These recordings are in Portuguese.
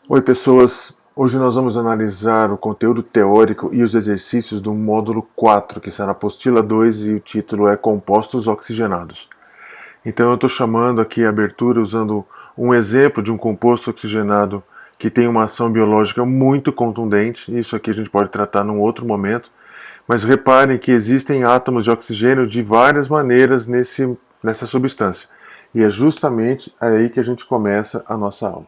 Oi, pessoas! Hoje nós vamos analisar o conteúdo teórico e os exercícios do módulo 4, que está na apostila 2 e o título é Compostos Oxigenados. Então eu estou chamando aqui a abertura usando um exemplo de um composto oxigenado que tem uma ação biológica muito contundente. Isso aqui a gente pode tratar num outro momento. Mas reparem que existem átomos de oxigênio de várias maneiras nessa substância. E é justamente aí que a gente começa a nossa aula.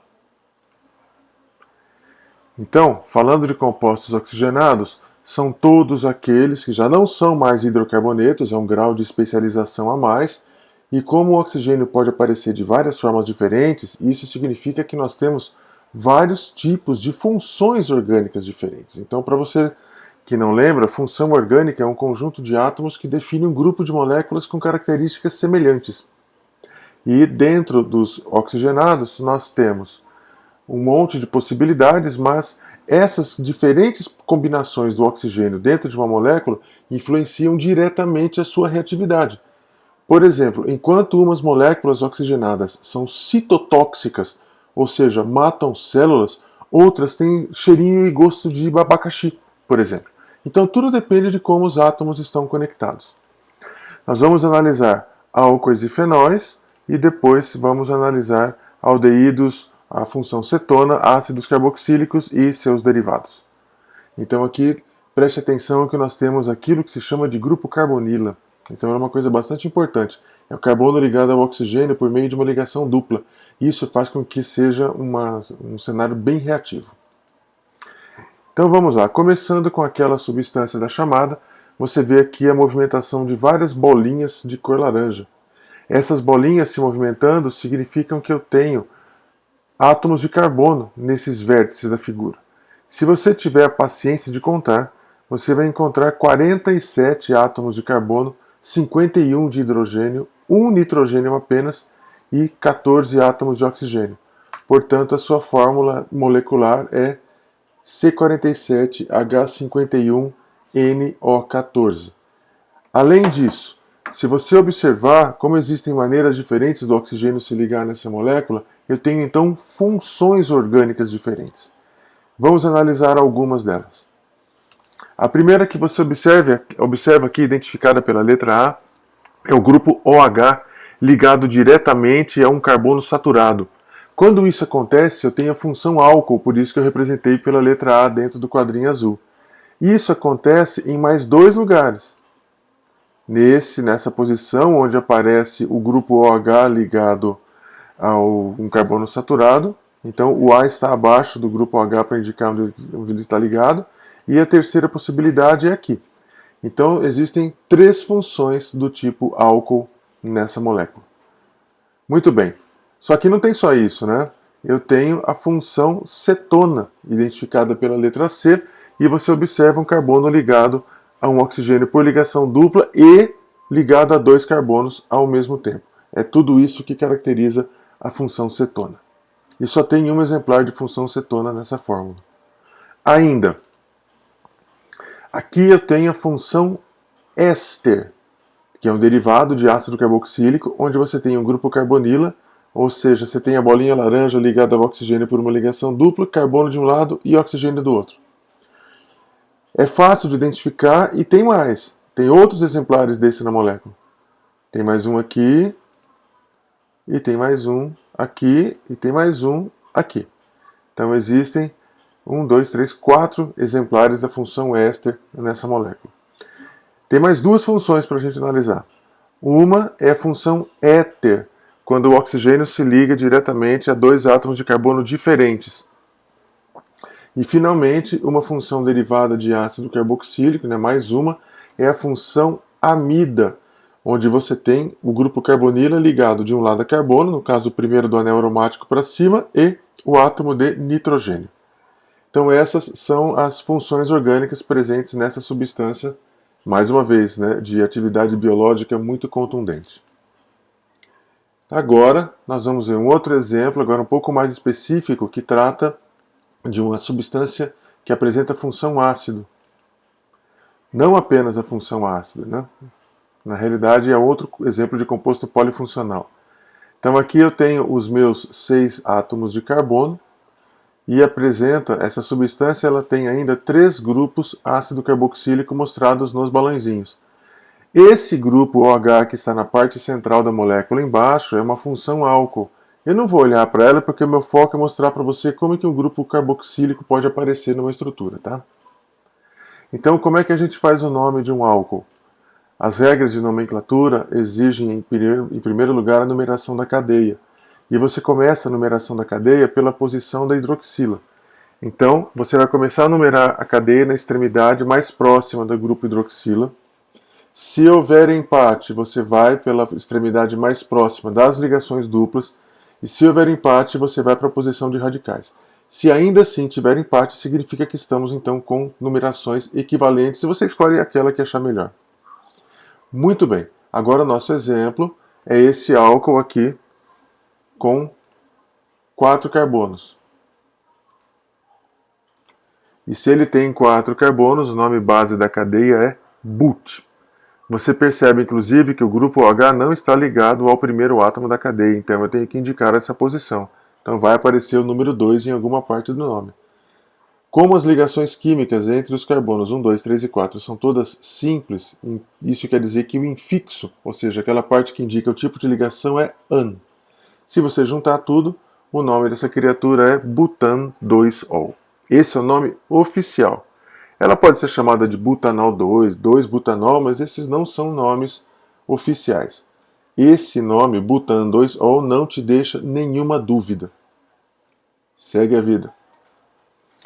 Então, falando de compostos oxigenados, são todos aqueles que já não são mais hidrocarbonetos, é um grau de especialização a mais, e como o oxigênio pode aparecer de várias formas diferentes, isso significa que nós temos vários tipos de funções orgânicas diferentes. Então, para você que não lembra, função orgânica é um conjunto de átomos que define um grupo de moléculas com características semelhantes. E dentro dos oxigenados, nós temos um monte de possibilidades, mas essas diferentes combinações do oxigênio dentro de uma molécula influenciam diretamente a sua reatividade. Por exemplo, enquanto umas moléculas oxigenadas são citotóxicas, ou seja, matam células, outras têm cheirinho e gosto de abacaxi, por exemplo. Então tudo depende de como os átomos estão conectados. Nós vamos analisar álcoois e fenóis e depois vamos analisar aldeídos, a função cetona, ácidos carboxílicos e seus derivados. Então aqui preste atenção que nós temos aquilo que se chama de grupo carbonila. Então é uma coisa bastante importante. É o carbono ligado ao oxigênio por meio de uma ligação dupla. Isso faz com que seja um cenário bem reativo. Então vamos lá, começando com aquela substância da chamada, você vê aqui a movimentação de várias bolinhas de cor laranja. Essas bolinhas se movimentando significam que eu tenho átomos de carbono nesses vértices da figura. Se você tiver a paciência de contar, você vai encontrar 47 átomos de carbono, 51 de hidrogênio, 1 nitrogênio apenas e 14 átomos de oxigênio. Portanto, a sua fórmula molecular é C47H51NO14. Além disso, se você observar como existem maneiras diferentes do oxigênio se ligar nessa molécula, eu tenho então funções orgânicas diferentes. Vamos analisar algumas delas. A primeira que você observa aqui, identificada pela letra A, é o grupo OH ligado diretamente a um carbono saturado. Quando isso acontece, eu tenho a função álcool, por isso que eu representei pela letra A dentro do quadrinho azul. Isso acontece em mais dois lugares. Nessa posição, onde aparece o grupo OH ligado a um carbono saturado. Então, o A está abaixo do grupo OH para indicar onde ele está ligado. E a terceira possibilidade é aqui. Então, existem três funções do tipo álcool nessa molécula. Muito bem. Só que não tem só isso, né? Eu tenho a função cetona, identificada pela letra C, e você observa um carbono ligado a um oxigênio por ligação dupla e ligado a dois carbonos ao mesmo tempo. É tudo isso que caracteriza a função cetona. E só tem um exemplar de função cetona nessa fórmula. Ainda, aqui eu tenho a função éster, que é um derivado de ácido carboxílico, onde você tem um grupo carbonila, ou seja, você tem a bolinha laranja ligada ao oxigênio por uma ligação dupla, carbono de um lado e oxigênio do outro. É fácil de identificar e tem mais. Tem outros exemplares desse na molécula. Tem mais um aqui, e tem mais um aqui, e tem mais um aqui. Então existem 4 exemplares da função éster nessa molécula. Tem mais duas funções para a gente analisar. Uma é a função éter, quando o oxigênio se liga diretamente a dois átomos de carbono diferentes. E, finalmente, uma função derivada de ácido carboxílico, mais uma, é a função amida, onde você tem o grupo carbonila ligado de um lado a carbono, no caso o primeiro do anel aromático para cima, e o átomo de nitrogênio. Então essas são as funções orgânicas presentes nessa substância, mais uma vez, de atividade biológica muito contundente. Agora, nós vamos ver um outro exemplo, agora um pouco mais específico, que trata de uma substância que apresenta a função ácido. Não apenas a função ácido, Na realidade, é outro exemplo de composto polifuncional. Então aqui eu tenho os meus 6 átomos de carbono e apresenta, essa substância ela tem ainda 3 grupos ácido carboxílico mostrados nos balãozinhos. Esse grupo OH que está na parte central da molécula embaixo é uma função álcool. Eu não vou olhar para ela porque o meu foco é mostrar para você como é que um grupo carboxílico pode aparecer numa estrutura, tá? Então, como é que a gente faz o nome de um álcool? As regras de nomenclatura exigem, em primeiro lugar, a numeração da cadeia. E você começa a numeração da cadeia pela posição da hidroxila. Então, você vai começar a numerar a cadeia na extremidade mais próxima do grupo hidroxila. Se houver empate, você vai pela extremidade mais próxima das ligações duplas. E se houver empate, você vai para a posição de radicais. Se ainda assim tiver empate, significa que estamos então com numerações equivalentes e você escolhe aquela que achar melhor. Muito bem, agora o nosso exemplo é esse álcool aqui com 4 carbonos. E se ele tem 4 carbonos, o nome base da cadeia é but. Você percebe, inclusive, que o grupo OH não está ligado ao primeiro átomo da cadeia, então eu tenho que indicar essa posição. Então vai aparecer o número 2 em alguma parte do nome. Como as ligações químicas entre os carbonos 1, 2, 3 e 4 são todas simples, isso quer dizer que o infixo, ou seja, aquela parte que indica o tipo de ligação, é an. Se você juntar tudo, o nome dessa criatura é butan 2-ol. Esse é o nome oficial. Ela pode ser chamada de butanol 2, 2-butanol, mas esses não são nomes oficiais. Esse nome, butan 2-ol, não te deixa nenhuma dúvida. Segue a vida.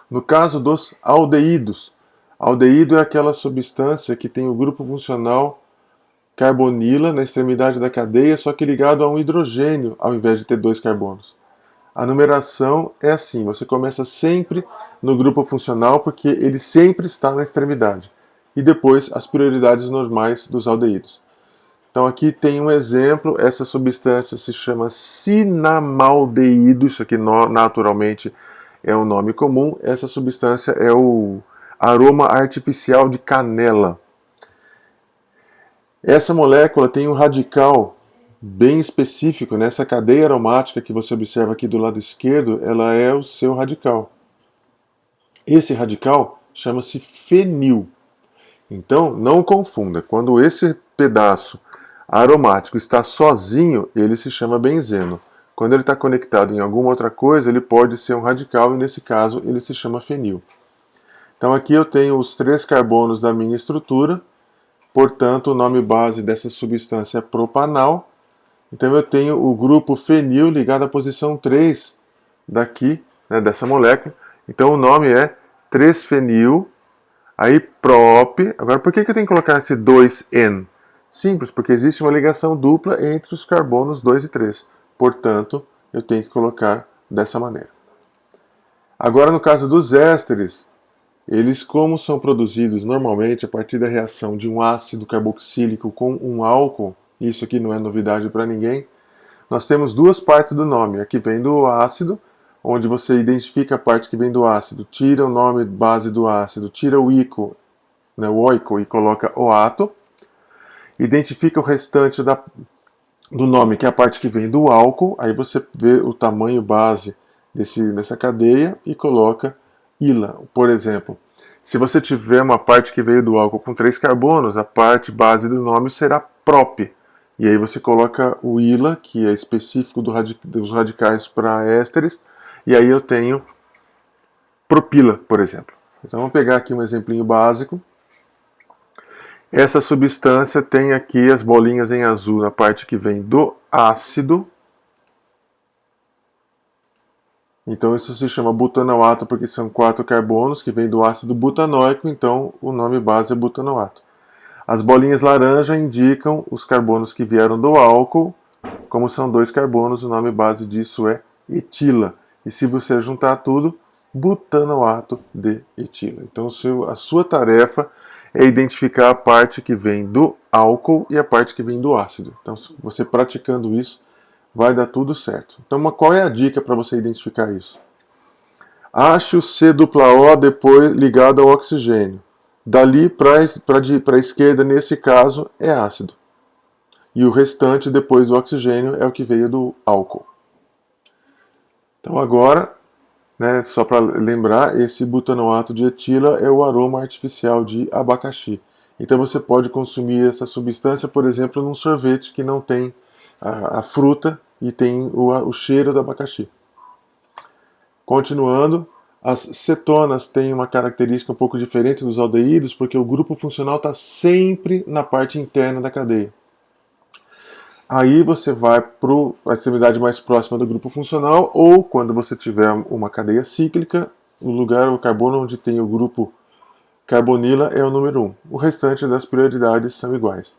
No caso dos aldeídos, aldeído é aquela substância que tem o grupo funcional carbonila na extremidade da cadeia, só que ligado a um hidrogênio, ao invés de ter 2 carbonos. A numeração é assim, você começa sempre no grupo funcional porque ele sempre está na extremidade. E depois as prioridades normais dos aldeídos. Então aqui tem um exemplo, essa substância se chama cinamaldeído, isso aqui naturalmente é um nome comum. Essa substância é o aroma artificial de canela. Essa molécula tem um radical bem específico, nessa cadeia aromática que você observa aqui do lado esquerdo, ela é o seu radical. Esse radical chama-se fenil. Então, não confunda, quando esse pedaço aromático está sozinho, ele se chama benzeno. Quando ele está conectado em alguma outra coisa, ele pode ser um radical e nesse caso ele se chama fenil. Então aqui eu tenho os 3 carbonos da minha estrutura, portanto o nome base dessa substância é propanal. Então eu tenho o grupo fenil ligado à posição 3 daqui, né, dessa molécula. Então o nome é 3-fenil, aí prop. Agora por que eu tenho que colocar esse 2N? Simples, porque existe uma ligação dupla entre os carbonos 2 e 3. Portanto, eu tenho que colocar dessa maneira. Agora no caso dos ésteres, eles como são produzidos normalmente a partir da reação de um ácido carboxílico com um álcool, isso aqui não é novidade para ninguém, nós temos 2 partes do nome. A que vem do ácido, onde você identifica a parte que vem do ácido, tira o nome base do ácido, tira o ico, né, o oico, e coloca oato. Identifica o restante do nome, que é a parte que vem do álcool, aí você vê o tamanho base dessa cadeia e coloca ila. Por exemplo, se você tiver uma parte que veio do álcool com 3 carbonos, a parte base do nome será prop. E aí você coloca o ila, que é específico dos radicais para ésteres, e aí eu tenho propila, por exemplo. Então vamos pegar aqui um exemplinho básico. Essa substância tem aqui as bolinhas em azul na parte que vem do ácido. Então isso se chama butanoato porque são 4 carbonos que vêm do ácido butanóico, então o nome base é butanoato. As bolinhas laranja indicam os carbonos que vieram do álcool, como são 2 carbonos, o nome base disso é etila. E se você juntar tudo, butanoato de etila. Então a sua tarefa é identificar a parte que vem do álcool e a parte que vem do ácido. Então você praticando isso, vai dar tudo certo. Então qual é a dica para você identificar isso? Ache o C-O depois ligado ao oxigênio. Dali para a esquerda, nesse caso, é ácido. E o restante, depois do oxigênio, é o que veio do álcool. Então agora, né? Só para lembrar, esse butanoato de etila é o aroma artificial de abacaxi. Então você pode consumir essa substância, por exemplo, num sorvete que não tem a fruta e tem o cheiro do abacaxi. Continuando, as cetonas têm uma característica um pouco diferente dos aldeídos, porque o grupo funcional está sempre na parte interna da cadeia. Aí você vai para a extremidade mais próxima do grupo funcional, ou quando você tiver uma cadeia cíclica, o carbono onde tem o grupo carbonila é o número 1. O restante das prioridades são iguais.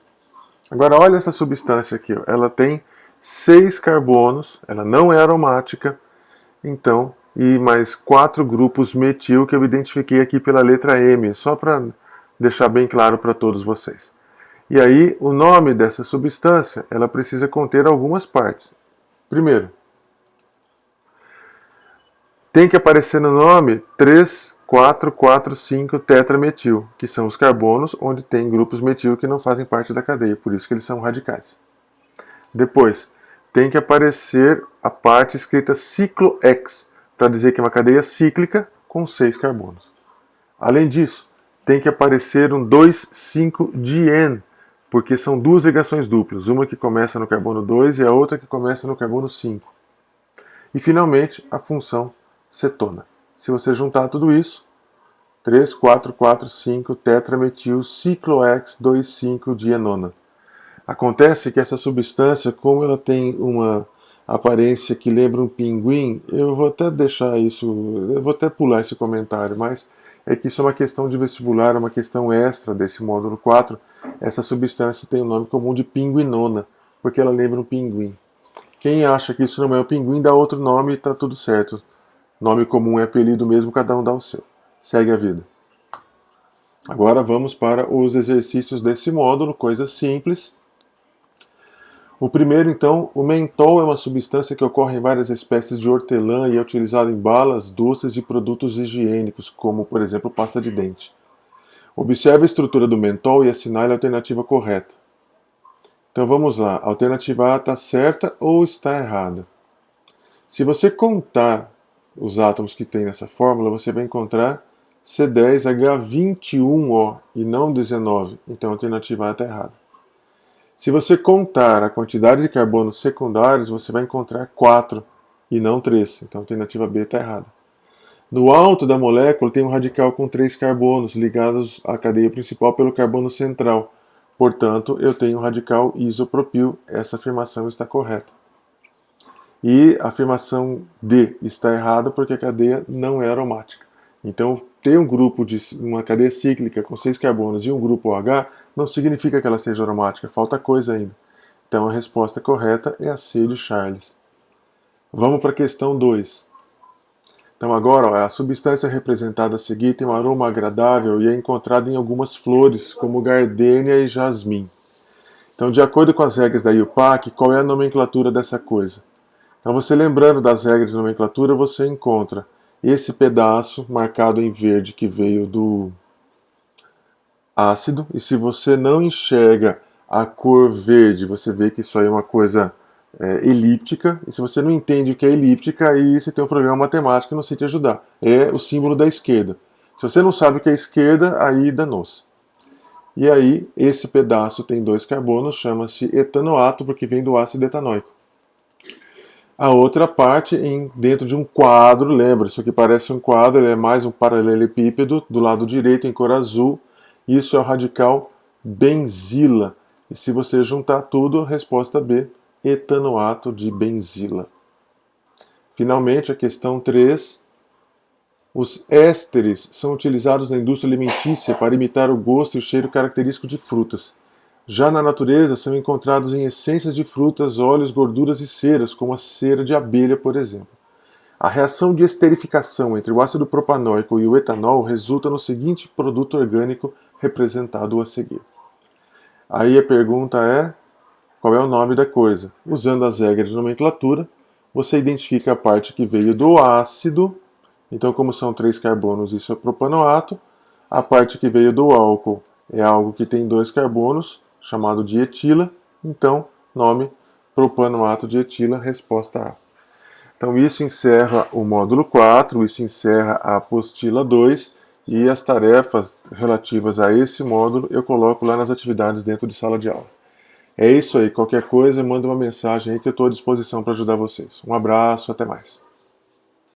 Agora olha essa substância aqui, ó. Ela tem 6 carbonos, ela não é aromática, então, e mais 4 grupos metil que eu identifiquei aqui pela letra M, só para deixar bem claro para todos vocês. E aí, o nome dessa substância, ela precisa conter algumas partes. Primeiro, tem que aparecer no nome 3, 4, 4, 5 tetrametil, que são os carbonos onde tem grupos metil que não fazem parte da cadeia, por isso que eles são radicais. Depois, tem que aparecer a parte escrita ciclo-X, para dizer que é uma cadeia cíclica com 6 carbonos. Além disso, tem que aparecer um 2,5-diene, porque são duas ligações duplas, uma que começa no carbono 2 e a outra que começa no carbono 5. E finalmente, a função cetona. Se você juntar tudo isso, 3, 4, 4, 5 tetrametil ciclo-X 2,5-dienona. Acontece que essa substância, como ela tem uma aparência que lembra um pinguim, eu vou até deixar isso, eu vou até pular esse comentário, mas é que isso é uma questão de vestibular, é uma questão extra desse módulo 4. Essa substância tem o nome comum de pinguinona, porque ela lembra um pinguim. Quem acha que isso não é o pinguim, dá outro nome e está tudo certo. Nome comum é apelido mesmo, cada um dá o seu. Segue a vida. Agora vamos para os exercícios desse módulo, coisas simples. O primeiro, então, o mentol é uma substância que ocorre em várias espécies de hortelã e é utilizado em balas, doces e produtos higiênicos, como, por exemplo, pasta de dente. Observe a estrutura do mentol e assinale a alternativa correta. Então vamos lá, a alternativa A está certa ou está errada? Se você contar os átomos que tem nessa fórmula, você vai encontrar C10H21O e não 19, então a alternativa A está errada. Se você contar a quantidade de carbonos secundários, você vai encontrar 4 e não 3. Então a alternativa B está errada. No alto da molécula tem um radical com 3 carbonos ligados à cadeia principal pelo carbono central. Portanto, eu tenho um radical isopropil. Essa afirmação está correta. E a afirmação D está errada porque a cadeia não é aromática. Então, ter um grupo de uma cadeia cíclica com 6 carbonos e um grupo OH não significa que ela seja aromática, falta coisa ainda. Então a resposta correta é a C de Charles. Vamos para a questão 2. Então agora, ó, a substância representada a seguir tem um aroma agradável e é encontrada em algumas flores, como gardênia e jasmim. Então, de acordo com as regras da IUPAC, qual é a nomenclatura dessa coisa? Então, você lembrando das regras de nomenclatura, você encontra esse pedaço marcado em verde que veio do ácido, e se você não enxerga a cor verde, você vê que isso aí é uma coisa elíptica, e se você não entende o que é elíptica, aí você tem um problema matemático que não sei te ajudar. É o símbolo da esquerda. Se você não sabe o que é esquerda, aí danou-se. E aí, esse pedaço tem 2 carbonos, chama-se etanoato, porque vem do ácido etanóico. A outra parte dentro de um quadro, lembra, isso aqui parece um quadro, ele é mais um paralelepípedo, do lado direito em cor azul, isso é o radical benzila. E se você juntar tudo, a resposta B, etanoato de benzila. Finalmente, a questão 3. Os ésteres são utilizados na indústria alimentícia para imitar o gosto e o cheiro característico de frutas. Já na natureza, são encontrados em essências de frutas, óleos, gorduras e ceras, como a cera de abelha, por exemplo. A reação de esterificação entre o ácido propanóico e o etanol resulta no seguinte produto orgânico representado a seguir. Aí a pergunta é, qual é o nome da coisa? Usando as regras de nomenclatura, você identifica a parte que veio do ácido, então como são 3 carbonos, isso é propanoato. A parte que veio do álcool é algo que tem 2 carbonos, chamado de etila, então nome propanoato de etila, resposta A. Então isso encerra o módulo 4, isso encerra a apostila 2 e as tarefas relativas a esse módulo eu coloco lá nas atividades dentro de sala de aula. É isso aí, qualquer coisa, manda uma mensagem aí que eu estou à disposição para ajudar vocês. Um abraço, até mais.